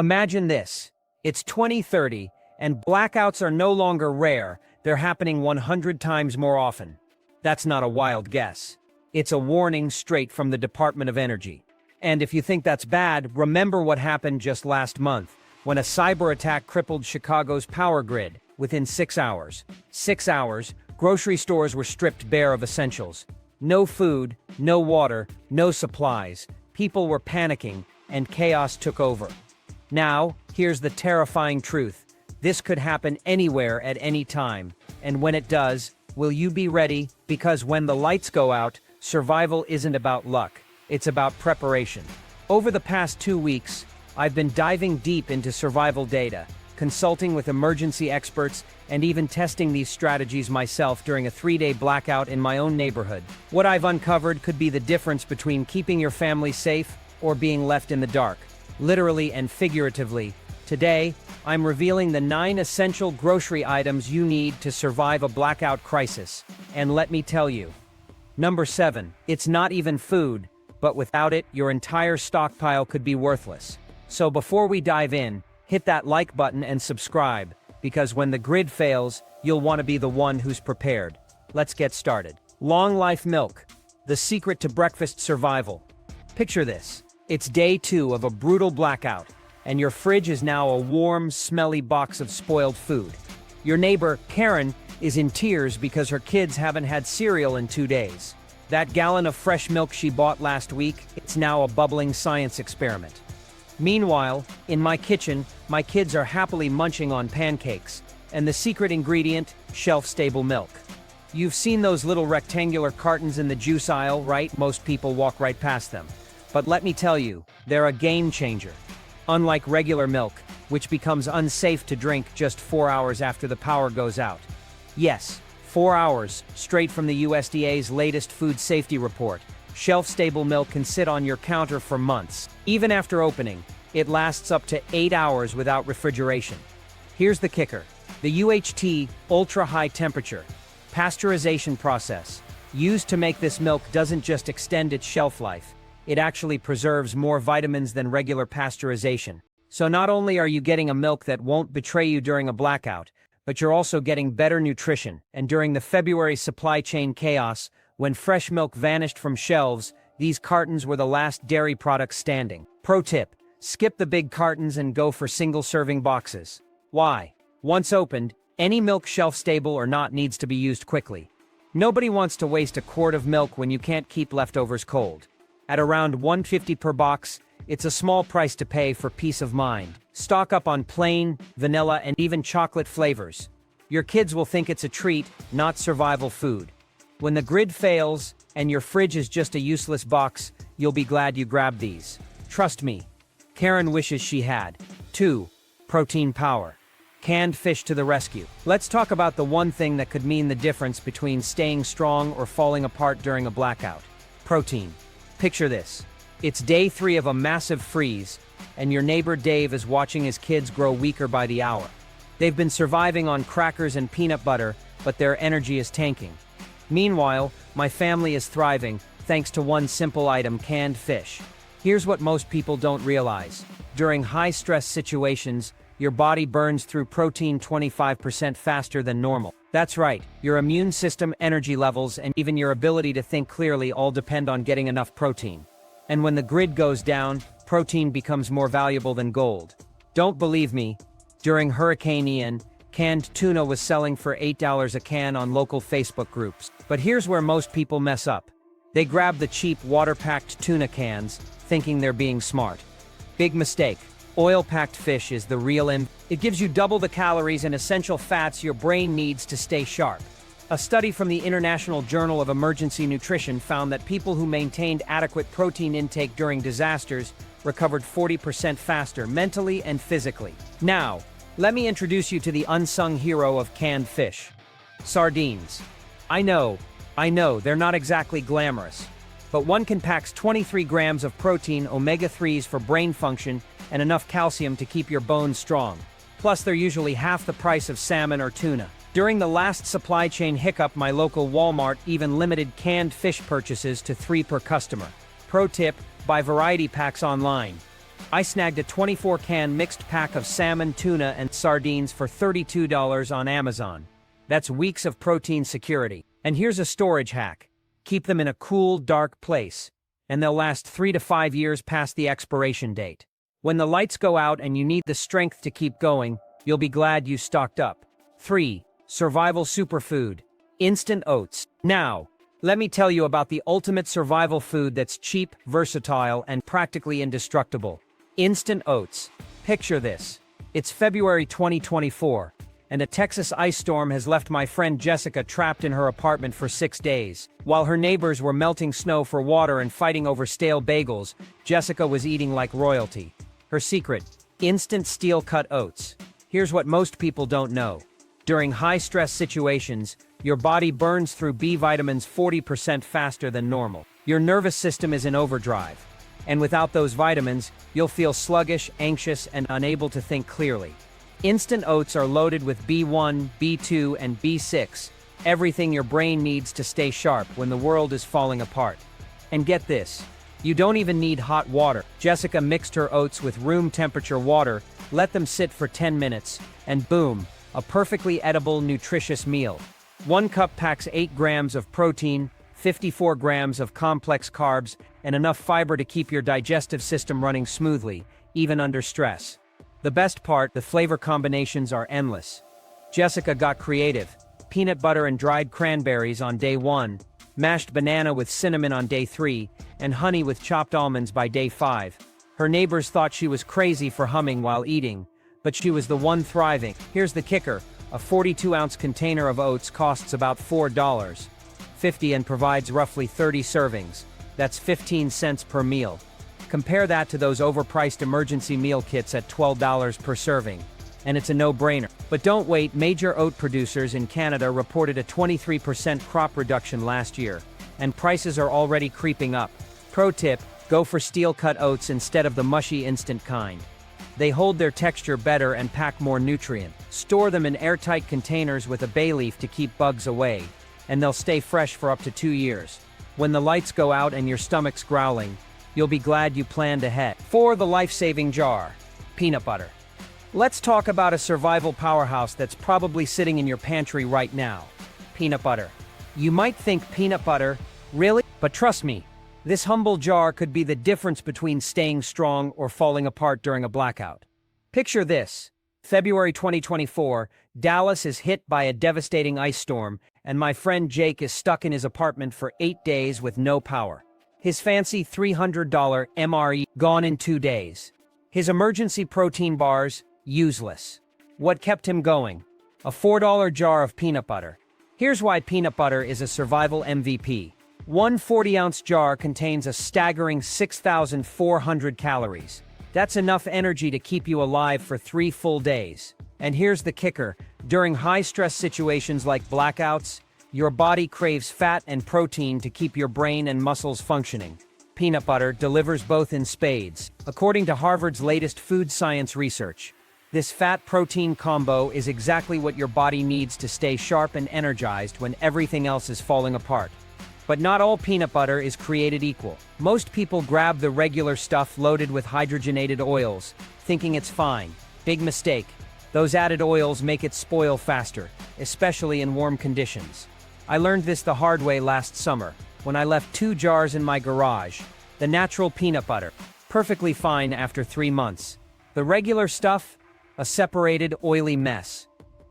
Imagine this. It's 2030, and blackouts are no longer rare, they're happening 100 times more often. That's not a wild guess. It's a warning straight from the Department of Energy. And if you think that's bad, remember what happened just last month, when a cyber attack crippled Chicago's power grid. Within 6 hours. 6 hours, grocery stores were stripped bare of essentials. No food, no water, no supplies. People were panicking, and chaos took over. Now, here's the terrifying truth. This could happen anywhere at any time. And when it does, will you be ready? Because when the lights go out, survival isn't about luck. It's about preparation. Over the past 2 weeks, I've been diving deep into survival data, consulting with emergency experts, and even testing these strategies myself during a 3-day blackout in my own neighborhood. What I've uncovered could be the difference between keeping your family safe or being left in the dark, literally and figuratively. Today, I'm revealing the 9 essential grocery items you need to survive a blackout crisis. And let me tell you. Number 7, it's not even food, but without it, your entire stockpile could be worthless. So before we dive in, hit that like button and subscribe, because when the grid fails, you'll want to be the one who's prepared. Let's get started. Long life milk, the secret to breakfast survival. Picture this. It's day 2 of a brutal blackout, and your fridge is now a warm, smelly box of spoiled food. Your neighbor, Karen, is in tears because her kids haven't had cereal in 2 days. That gallon of fresh milk she bought last week, it's now a bubbling science experiment. Meanwhile, in my kitchen, my kids are happily munching on pancakes, and the secret ingredient, shelf-stable milk. You've seen those little rectangular cartons in the juice aisle, right? Most people walk right past them. But let me tell you, they're a game changer. Unlike regular milk, which becomes unsafe to drink just 4 hours after the power goes out. Yes, 4 hours, straight from the USDA's latest food safety report. Shelf-stable milk can sit on your counter for months. Even after opening, it lasts up to 8 hours without refrigeration. Here's the kicker. The UHT, ultra-high temperature, pasteurization process, used to make this milk doesn't just extend its shelf life, it actually preserves more vitamins than regular pasteurization. So not only are you getting a milk that won't betray you during a blackout, but you're also getting better nutrition. And during the February supply chain chaos, when fresh milk vanished from shelves, these cartons were the last dairy products standing. Pro tip, skip the big cartons and go for single-serving boxes. Why? Once opened, any milk shelf-stable or not needs to be used quickly. Nobody wants to waste a quart of milk when you can't keep leftovers cold. At around $1.50 per box, it's a small price to pay for peace of mind. Stock up on plain, vanilla, and even chocolate flavors. Your kids will think it's a treat, not survival food. When the grid fails, and your fridge is just a useless box, you'll be glad you grabbed these. Trust me. Karen wishes she had. 2. Protein power. Canned fish to the rescue. Let's talk about the one thing that could mean the difference between staying strong or falling apart during a blackout. Protein. Picture this. It's day 3 of a massive freeze, and your neighbor Dave is watching his kids grow weaker by the hour. They've been surviving on crackers and peanut butter, but their energy is tanking. Meanwhile, my family is thriving, thanks to one simple item, canned fish. Here's what most people don't realize. During high-stress situations, your body burns through protein 25% faster than normal. That's right, your immune system, energy levels, and even your ability to think clearly all depend on getting enough protein. And when the grid goes down, protein becomes more valuable than gold. Don't believe me? During Hurricane Ian, canned tuna was selling for $8 a can on local Facebook groups. But here's where most people mess up. They grab the cheap water-packed tuna cans, thinking they're being smart. Big mistake. Oil-packed fish is the real It gives you double the calories and essential fats your brain needs to stay sharp. A study from the International Journal of Emergency Nutrition found that people who maintained adequate protein intake during disasters recovered 40% faster mentally and physically. Now, let me introduce you to the unsung hero of canned fish. Sardines. I know, they're not exactly glamorous. But one can pack 23 grams of protein, omega-3s for brain function, and enough calcium to keep your bones strong. Plus, they're usually half the price of salmon or tuna. During the last supply chain hiccup, my local Walmart even limited canned fish purchases to 3 per customer. Pro tip, buy variety packs online. I snagged a 24-can mixed pack of salmon, tuna, and sardines for $32 on Amazon. That's weeks of protein security. And here's a storage hack. Keep them in a cool, dark place, and they'll last 3 to 5 years past the expiration date. When the lights go out and you need the strength to keep going, you'll be glad you stocked up. 3. Survival superfood. Instant oats. Now, let me tell you about the ultimate survival food that's cheap, versatile, and practically indestructible. Instant oats. Picture this. It's February 2024, and a Texas ice storm has left my friend Jessica trapped in her apartment for 6 days. While her neighbors were melting snow for water and fighting over stale bagels, Jessica was eating like royalty. Her secret: instant steel-cut oats. Here's what most people don't know. During high-stress situations, your body burns through B vitamins 40% faster than normal. Your nervous system is in overdrive. And without those vitamins, you'll feel sluggish, anxious, and unable to think clearly. Instant oats are loaded with B1, B2, and B6, everything your brain needs to stay sharp when the world is falling apart. And get this, you don't even need hot water. Jessica mixed her oats with room temperature water, let them sit for 10 minutes, and boom, a perfectly edible, nutritious meal. 1 cup packs 8 grams of protein, 54 grams of complex carbs, and enough fiber to keep your digestive system running smoothly, even under stress. The best part, the flavor combinations are endless. Jessica got creative. Peanut butter and dried cranberries on day 1, mashed banana with cinnamon on day 3, and honey with chopped almonds by day 5. Her neighbors thought she was crazy for humming while eating, but she was the one thriving. Here's the kicker: a 42-ounce container of oats costs about $4.50 and provides roughly 30 servings. That's 15 cents per meal. Compare that to those overpriced emergency meal kits at $12 per serving, and it's a no-brainer. But don't wait, major oat producers in Canada reported a 23% crop reduction last year, and prices are already creeping up. Pro tip: go for steel-cut oats instead of the mushy instant kind. They hold their texture better and pack more nutrient. Store them in airtight containers with a bay leaf to keep bugs away, and they'll stay fresh for up to 2 years. When the lights go out and your stomach's growling, you'll be glad you planned ahead. 4. The life-saving jar. Peanut butter. Let's talk about a survival powerhouse that's probably sitting in your pantry right now. Peanut butter. You might think peanut butter, really? But trust me, this humble jar could be the difference between staying strong or falling apart during a blackout. Picture this. February 2024, Dallas is hit by a devastating ice storm, and my friend Jake is stuck in his apartment for 8 days with no power. His fancy $300 MRE gone in 2 days. His emergency protein bars, useless. What kept him going? A $4 jar of peanut butter. Here's why peanut butter is a survival MVP. One 40-ounce jar contains a staggering 6,400 calories. That's enough energy to keep you alive for 3 full days. And here's the kicker: during high-stress situations like blackouts, your body craves fat and protein to keep your brain and muscles functioning. Peanut butter delivers both in spades. According to Harvard's latest food science research, this fat-protein combo is exactly what your body needs to stay sharp and energized when everything else is falling apart. But not all peanut butter is created equal. Most people grab the regular stuff loaded with hydrogenated oils, thinking it's fine. Big mistake. Those added oils make it spoil faster, especially in warm conditions. I learned this the hard way last summer, when I left 2 jars in my garage. The natural peanut butter, perfectly fine after 3 months. The regular stuff, a separated, oily mess.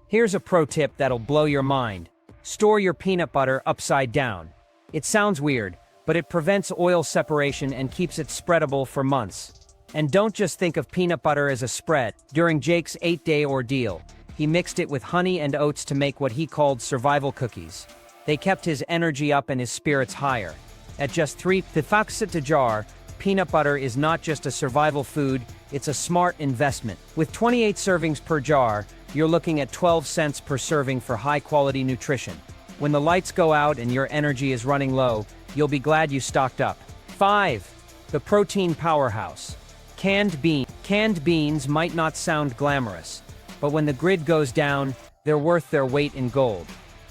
Here's a pro tip that'll blow your mind. Store your peanut butter upside down. It sounds weird, but it prevents oil separation and keeps it spreadable for months. And don't just think of peanut butter as a spread. During Jake's 8-day ordeal, he mixed it with honey and oats to make what he called survival cookies. They kept his energy up and his spirits higher. At just 3 bucks a jar, peanut butter is not just a survival food, it's a smart investment. With 28 servings per jar, you're looking at 12 cents per serving for high-quality nutrition. When the lights go out and your energy is running low, you'll be glad you stocked up. 5. The protein powerhouse. Canned beans. Canned beans might not sound glamorous, but when the grid goes down, they're worth their weight in gold.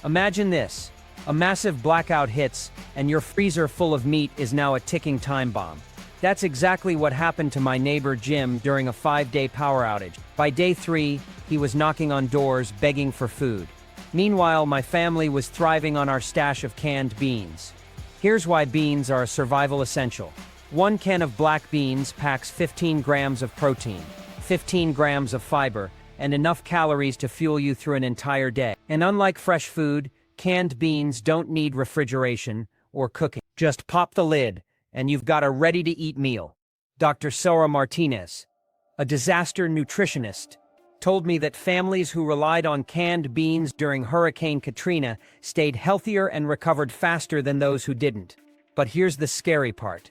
Imagine this. A massive blackout hits, and your freezer full of meat is now a ticking time bomb. That's exactly what happened to my neighbor Jim during a 5-day power outage. By day 3, he was knocking on doors, begging for food. Meanwhile, my family was thriving on our stash of canned beans. Here's why beans are a survival essential. 1 can of black beans packs 15 grams of protein, 15 grams of fiber, and enough calories to fuel you through an entire day. And unlike fresh food, canned beans don't need refrigeration or cooking. Just pop the lid, and you've got a ready-to-eat meal. Dr. Sora Martinez, a disaster nutritionist, told me that families who relied on canned beans during Hurricane Katrina stayed healthier and recovered faster than those who didn't. But here's the scary part.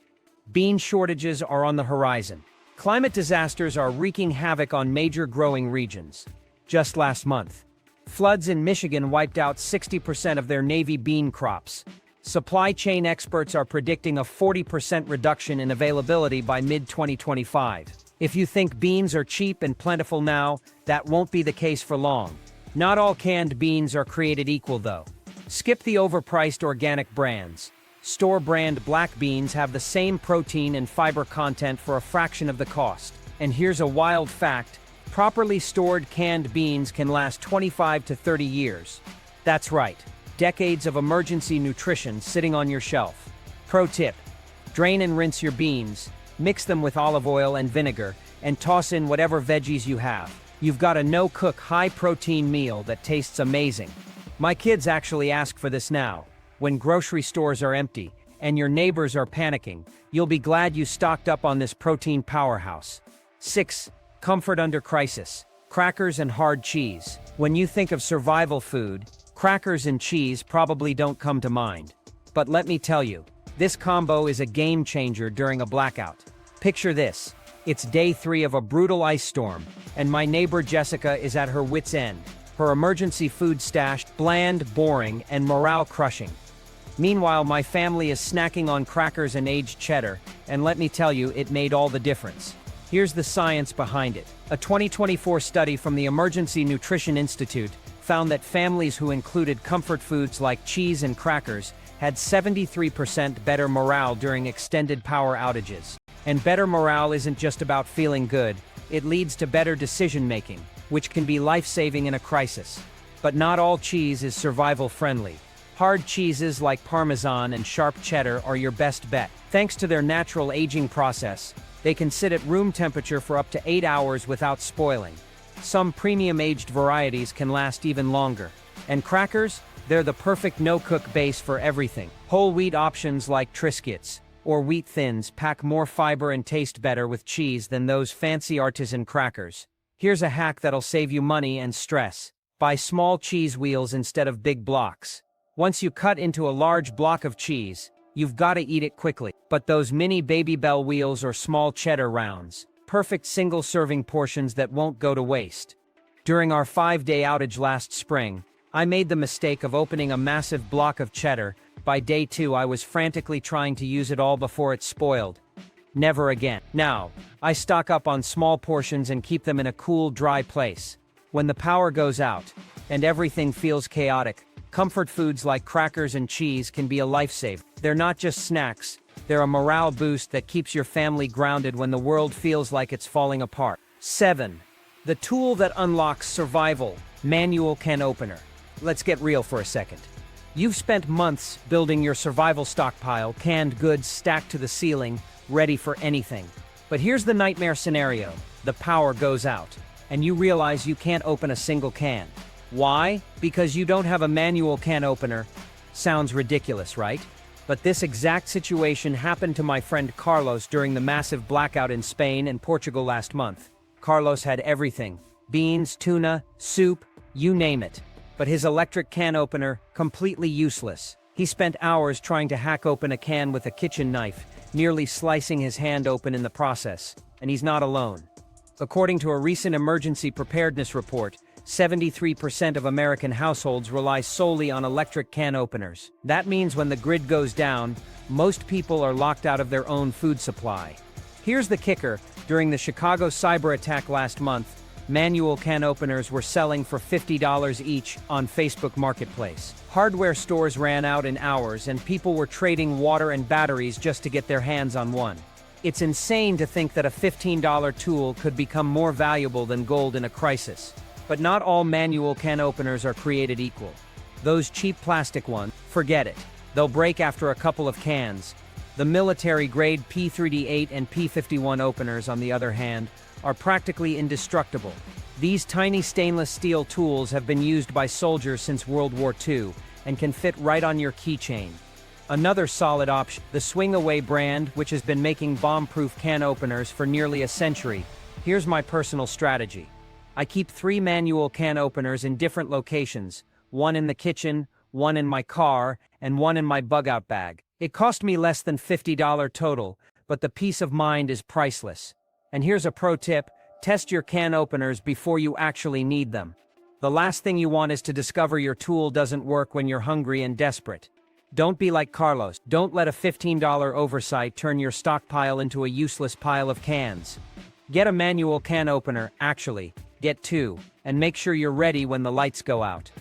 Bean shortages are on the horizon. Climate disasters are wreaking havoc on major growing regions. Just last month, floods in Michigan wiped out 60% of their navy bean crops. Supply chain experts are predicting a 40% reduction in availability by mid-2025. If you think beans are cheap and plentiful now, that won't be the case for long. Not all canned beans are created equal, though. Skip the overpriced organic brands. Store-brand black beans have the same protein and fiber content for a fraction of the cost. And here's a wild fact: properly stored canned beans can last 25 to 30 years. That's right, decades of emergency nutrition sitting on your shelf. Pro tip: drain and rinse your beans, mix them with olive oil and vinegar, and toss in whatever veggies you have. You've got a no-cook, high-protein meal that tastes amazing. My kids actually ask for this now. When grocery stores are empty and your neighbors are panicking, you'll be glad you stocked up on this protein powerhouse. 6. Comfort under crisis. Crackers and hard cheese. When you think of survival food, crackers and cheese probably don't come to mind. But let me tell you, this combo is a game changer during a blackout. Picture this. It's day 3 of a brutal ice storm, and my neighbor Jessica is at her wit's end. Her emergency food stash, bland, boring, and morale-crushing. Meanwhile, my family is snacking on crackers and aged cheddar, and let me tell you, it made all the difference. Here's the science behind it. A 2024 study from the Emergency Nutrition Institute found that families who included comfort foods like cheese and crackers had 73% better morale during extended power outages. And better morale isn't just about feeling good, it leads to better decision-making, which can be life-saving in a crisis. But not all cheese is survival-friendly. Hard cheeses like Parmesan and sharp cheddar are your best bet. Thanks to their natural aging process, they can sit at room temperature for up to 8 hours without spoiling. Some premium-aged varieties can last even longer. And crackers? They're the perfect no-cook base for everything. Whole wheat options like Triscuits or wheat thins pack more fiber and taste better with cheese than those fancy artisan crackers. Here's a hack that'll save you money and stress. Buy small cheese wheels instead of big blocks. Once you cut into a large block of cheese, you've got to eat it quickly. But those mini Baby Bell wheels or small cheddar rounds, perfect single-serving portions that won't go to waste. During our 5-day outage last spring, I made the mistake of opening a massive block of cheddar. By day 2, I was frantically trying to use it all before it spoiled. Never again. Now, I stock up on small portions and keep them in a cool, dry place. When the power goes out, and everything feels chaotic, comfort foods like crackers and cheese can be a lifesaver. They're not just snacks, they're a morale boost that keeps your family grounded when the world feels like it's falling apart. 7. The tool that unlocks survival: manual can opener. Let's get real for a second. You've spent months building your survival stockpile, canned goods stacked to the ceiling, ready for anything. But here's the nightmare scenario. The power goes out, and you realize you can't open a single can. Why? Because you don't have a manual can opener. Sounds ridiculous, right? But this exact situation happened to my friend Carlos during the massive blackout in Spain and Portugal last month. Carlos had everything: beans, tuna, soup, you name it. But his electric can opener, completely useless. He spent hours trying to hack open a can with a kitchen knife, nearly slicing his hand open in the process. And he's not alone. According to a recent emergency preparedness report, 73% of American households rely solely on electric can openers. That means when the grid goes down, most people are locked out of their own food supply. Here's the kicker: during the Chicago cyber attack last month, manual can openers were selling for $50 each on Facebook Marketplace. Hardware stores ran out in hours, and people were trading water and batteries just to get their hands on one. It's insane to think that a $15 tool could become more valuable than gold in a crisis. But not all manual can openers are created equal. Those cheap plastic ones, forget it. They'll break after a couple of cans. The military-grade P3D8 and P51 openers, on the other hand, are practically indestructible. These tiny stainless steel tools have been used by soldiers since World War II and can fit right on your keychain. Another solid option, the Swing Away brand, which has been making bomb-proof can openers for nearly a century. Here's my personal strategy. I keep 3 manual can openers in different locations, one in the kitchen, one in my car, and one in my bug-out bag. It cost me less than $50 total, but the peace of mind is priceless. And here's a pro tip, test your can openers before you actually need them. The last thing you want is to discover your tool doesn't work when you're hungry and desperate. Don't be like Carlos. Don't let a $15 oversight turn your stockpile into a useless pile of cans. Get a manual can opener, actually. Get 2, and make sure you're ready when the lights go out.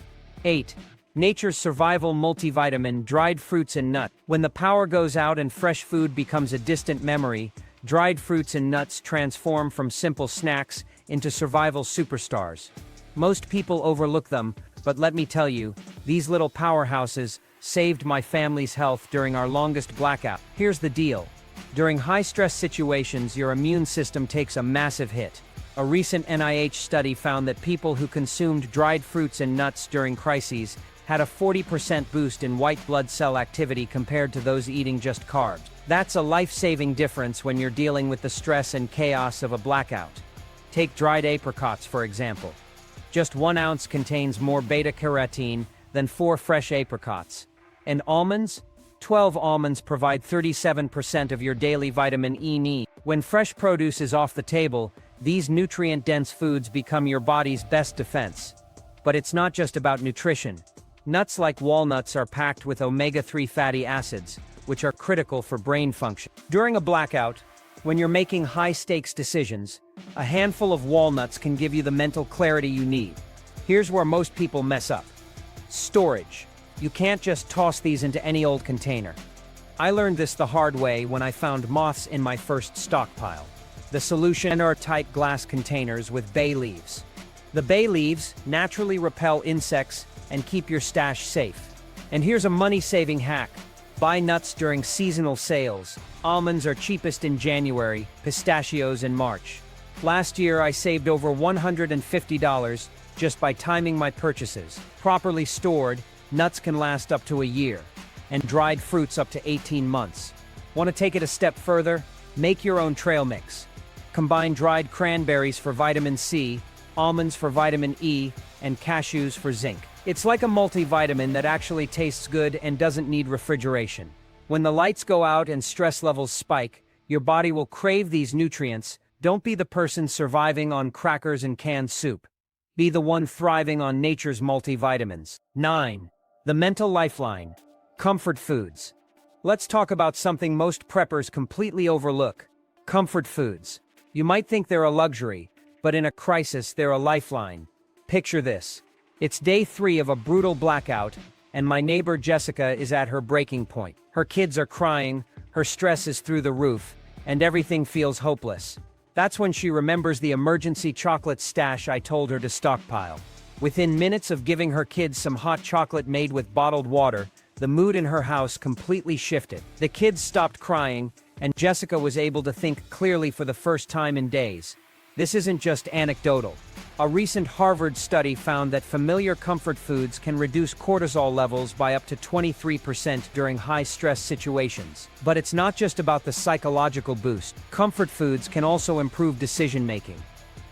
8. Nature's survival multivitamin, dried fruits and nuts. When the power goes out and fresh food becomes a distant memory, dried fruits and nuts transform from simple snacks into survival superstars. Most people overlook them, but let me tell you, these little powerhouses saved my family's health during our longest blackout. Here's the deal. During high-stress situations, your immune system takes a massive hit. A recent NIH study found that people who consumed dried fruits and nuts during crises had a 40% boost in white blood cell activity compared to those eating just carbs. That's a life-saving difference when you're dealing with the stress and chaos of a blackout. Take dried apricots, for example. Just 1 ounce contains more beta-carotene than 4 fresh apricots. And almonds? 12 almonds provide 37% of your daily vitamin E need. When fresh produce is off the table, these nutrient-dense foods become your body's best defense. But it's not just about nutrition. Nuts like walnuts are packed with omega-3 fatty acids, which are critical for brain function. During a blackout, when you're making high-stakes decisions, a handful of walnuts can give you the mental clarity you need. Here's where most people mess up. Storage. You can't just toss these into any old container. I learned this the hard way when I found moths in my first stockpile. The solution are tight glass containers with bay leaves. The bay leaves naturally repel insects and keep your stash safe. And here's a money-saving hack. Buy nuts during seasonal sales. Almonds are cheapest in January, pistachios in March. Last year I saved over $150 just by timing my purchases. Properly stored, nuts can last up to a year, and dried fruits up to 18 months. Want to take it a step further? Make your own trail mix. Combine dried cranberries for vitamin C, almonds for vitamin E, and cashews for zinc. It's like a multivitamin that actually tastes good and doesn't need refrigeration. When the lights go out and stress levels spike, your body will crave these nutrients. Don't be the person surviving on crackers and canned soup. Be the one thriving on nature's multivitamins. 9. The mental lifeline. Comfort foods. Let's talk about something most preppers completely overlook. Comfort foods. You might think they're a luxury, but in a crisis they're a lifeline. Picture this. It's day 3 of a brutal blackout, and my neighbor Jessica is at her breaking point. Her kids are crying, her stress is through the roof, and everything feels hopeless. That's when she remembers the emergency chocolate stash I told her to stockpile. Within minutes of giving her kids some hot chocolate made with bottled water, the mood in her house completely shifted. The kids stopped crying, and Jessica was able to think clearly for the first time in days. This isn't just anecdotal. A recent Harvard study found that familiar comfort foods can reduce cortisol levels by up to 23% during high-stress situations. But it's not just about the psychological boost. Comfort foods can also improve decision-making.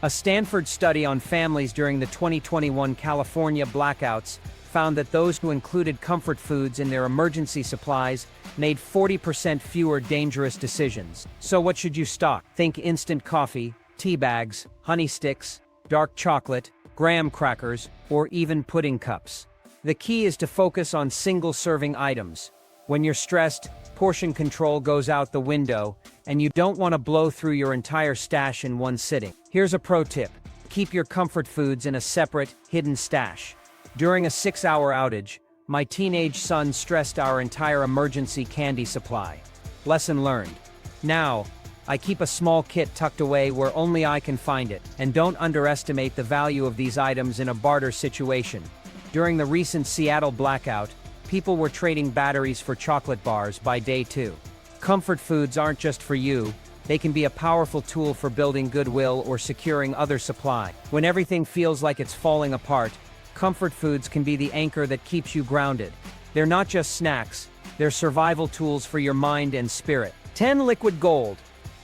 A Stanford study on families during the 2021 California blackouts found that those who included comfort foods in their emergency supplies made 40% fewer dangerous decisions. So what should you stock? Think instant coffee, tea bags, honey sticks, dark chocolate, graham crackers, or even pudding cups. The key is to focus on single-serving items. When you're stressed, portion control goes out the window, and you don't want to blow through your entire stash in one sitting. Here's a pro tip. Keep your comfort foods in a separate, hidden stash. During a 6-hour outage, my teenage son stressed our entire emergency candy supply. Lesson learned. Now, I keep a small kit tucked away where only I can find it, and don't underestimate the value of these items in a barter situation. During the recent Seattle blackout, people were trading batteries for chocolate bars by day 2. Comfort foods aren't just for you, they can be a powerful tool for building goodwill or securing other supply. When everything feels like it's falling apart, comfort foods can be the anchor that keeps you grounded. They're not just snacks, they're survival tools for your mind and spirit. 10 liquid gold,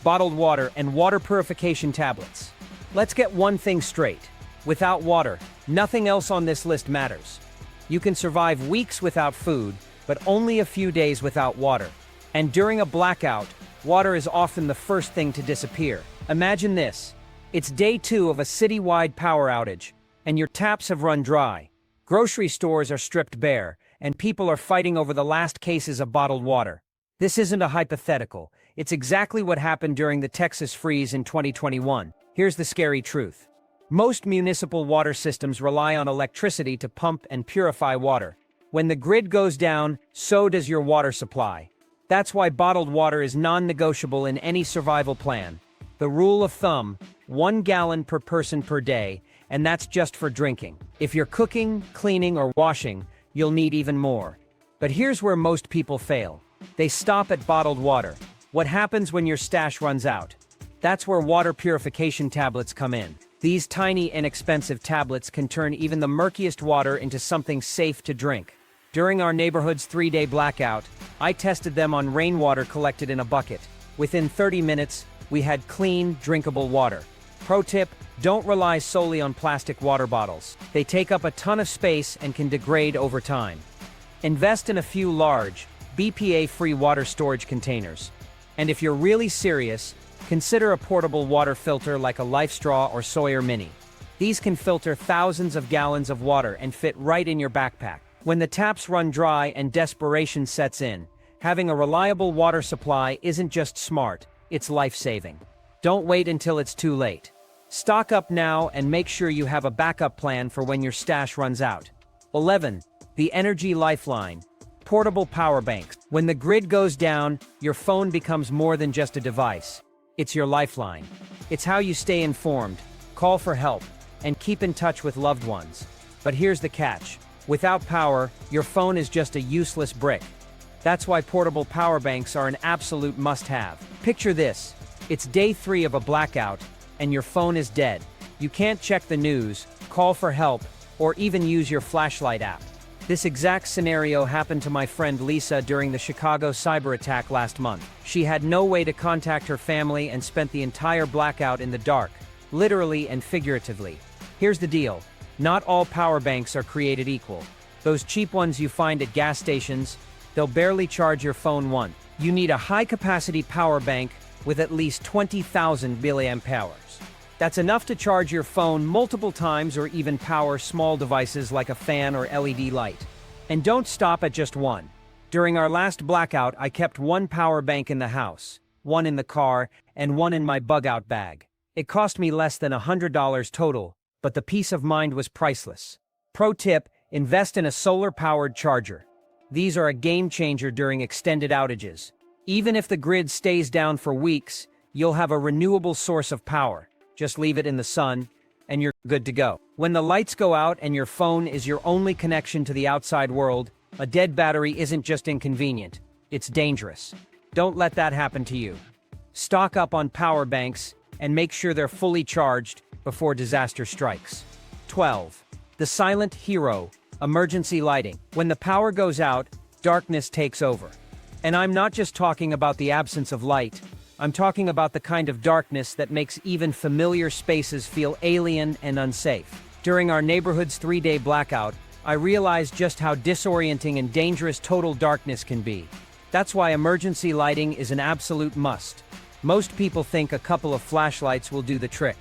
bottled water, and water purification tablets. Let's get one thing straight. Without water, nothing else on this list matters. You can survive weeks without food, but only a few days without water. And during a blackout, water is often the first thing to disappear. Imagine this. It's day 2 of a citywide power outage, and your taps have run dry. Grocery stores are stripped bare, and people are fighting over the last cases of bottled water. This isn't a hypothetical. It's exactly what happened during the Texas freeze in 2021. Here's the scary truth. Most municipal water systems rely on electricity to pump and purify water. When the grid goes down, so does your water supply. That's why bottled water is non-negotiable in any survival plan. The rule of thumb, 1 gallon per person per day, and that's just for drinking. If you're cooking, cleaning, or washing, you'll need even more. But here's where most people fail. They stop at bottled water. What happens when your stash runs out? That's where water purification tablets come in. These tiny, inexpensive tablets can turn even the murkiest water into something safe to drink. During our neighborhood's 3-day blackout, I tested them on rainwater collected in a bucket. Within 30 minutes, we had clean, drinkable water. Pro tip, don't rely solely on plastic water bottles. They take up a ton of space and can degrade over time. Invest in a few large, BPA-free water storage containers. And if you're really serious, consider a portable water filter like a LifeStraw or Sawyer Mini. These can filter thousands of gallons of water and fit right in your backpack. When the taps run dry and desperation sets in, having a reliable water supply isn't just smart, it's life-saving. Don't wait until it's too late. Stock up now and make sure you have a backup plan for when your stash runs out. 11. The Energy Lifeline. Portable power banks. When the grid goes down, your phone becomes more than just a device. It's your lifeline. It's how you stay informed, call for help, and keep in touch with loved ones. But here's the catch. Without power, your phone is just a useless brick. That's why portable power banks are an absolute must-have. Picture this. It's day 3 of a blackout, and your phone is dead. You can't check the news, call for help, or even use your flashlight app. This exact scenario happened to my friend Lisa during the Chicago cyber attack last month. She had no way to contact her family and spent the entire blackout in the dark, literally and figuratively. Here's the deal. Not all power banks are created equal. Those cheap ones you find at gas stations, they'll barely charge your phone once. You need a high-capacity power bank with at least 20,000 milliamp hours. That's enough to charge your phone multiple times or even power small devices like a fan or LED light. And don't stop at just one. During our last blackout, I kept 1 power bank in the house, 1 in the car, and 1 in my bug-out bag. It cost me less than $100 total, but the peace of mind was priceless. Pro tip, invest in a solar-powered charger. These are a game-changer during extended outages. Even if the grid stays down for weeks, you'll have a renewable source of power. Just leave it in the sun, and you're good to go. When the lights go out and your phone is your only connection to the outside world, a dead battery isn't just inconvenient, it's dangerous. Don't let that happen to you. Stock up on power banks and make sure they're fully charged before disaster strikes. 12. The silent hero, emergency lighting. When the power goes out, darkness takes over. And I'm not just talking about the absence of light. I'm talking about the kind of darkness that makes even familiar spaces feel alien and unsafe. During our neighborhood's 3-day blackout, I realized just how disorienting and dangerous total darkness can be. That's why emergency lighting is an absolute must. Most people think a couple of flashlights will do the trick.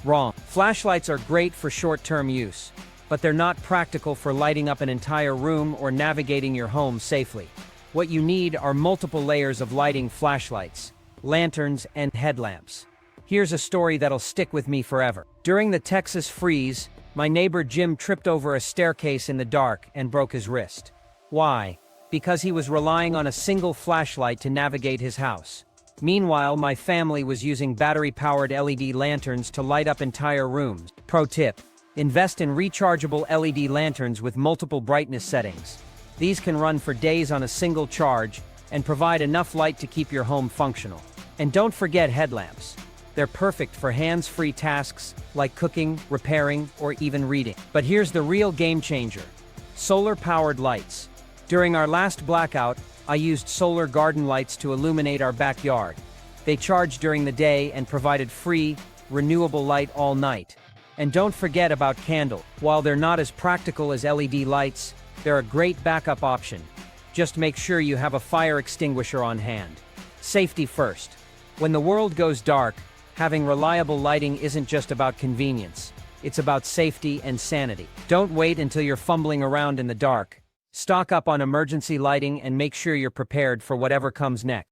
Wrong. Flashlights are great for short-term use, but they're not practical for lighting up an entire room or navigating your home safely. What you need are multiple layers of lighting flashlights, lanterns, and headlamps. Here's a story that'll stick with me forever. During the Texas freeze, my neighbor Jim tripped over a staircase in the dark and broke his wrist. Why? Because he was relying on a single flashlight to navigate his house. Meanwhile, my family was using battery-powered LED lanterns to light up entire rooms. Pro tip: invest in rechargeable LED lanterns with multiple brightness settings. These can run for days on a single charge and provide enough light to keep your home functional. And don't forget headlamps. They're perfect for hands-free tasks like cooking, repairing, or even reading. But here's the real game changer: solar-powered lights. During our last blackout, I used solar garden lights to illuminate our backyard. They charged during the day and provided free, renewable light all night. And don't forget about candles. While they're not as practical as LED lights, they're a great backup option. Just make sure you have a fire extinguisher on hand. Safety first. When the world goes dark, having reliable lighting isn't just about convenience. It's about safety and sanity. Don't wait until you're fumbling around in the dark. Stock up on emergency lighting and make sure you're prepared for whatever comes next.